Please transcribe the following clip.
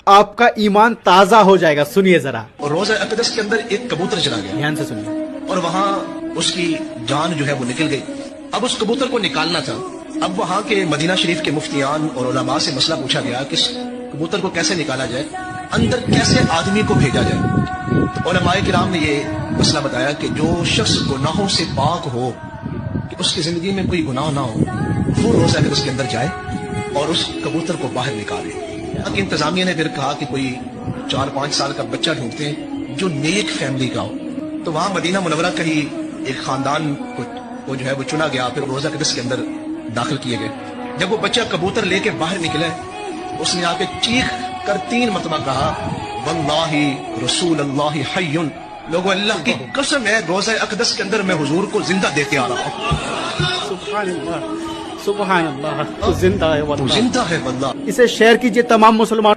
आपका ईमान ताजा हो जाएगा। सुनिए जरा, और रोज़ा अक़दस के अंदर एक कबूतर चला गया ध्यान से सुनिए। और वहाँ उसकी जान जो है वो निकल गई। अब उस कबूतर को निकालना था। अब वहाँ के मदीना शरीफ के मुफ्तियान और उलमा से मसला पूछा गया कि इस कबूतर को कैसे निकाला जाए, अंदर कैसे आदमी को भेजा जाए। तो उलमाए किराम ने ये मसला बताया कि जो शख्स गुनाहों से पाक हो, कि उसकी जिंदगी में कोई गुनाह ना हो, वो रोज़ा अक़दस के अंदर जाए और उस कबूतर को बाहर निकाले। इंतजामिया ने फिर कहा कि कोई 4-5 साल का बच्चा ढूंढते हैं जो नेक फैमिली का हो। तो वहाँ मदीना मुनव्वरा का ही एक खानदान को जो है वो चुना गया। फिर रोज़ा अक़दस के अंदर दाखिल किए गए। जब वो बच्चा कबूतर लेके बाहर निकला, उसने आके चीख कर 3 मरतबा कहा, वल्लाहि रसूल अल्लाह हय्युन, लोगों अल्लाह की कसम है रोज़ा अक़दस के अंदर मैं हुजूर को जिंदा देके आ रहा हूँ। सुभान अल्लाह, सुभान अल्लाह, तो जिंदा है वल्लाह। जिंदा है वल्लाह। इसे शेयर कीजिए तमाम मुसलमान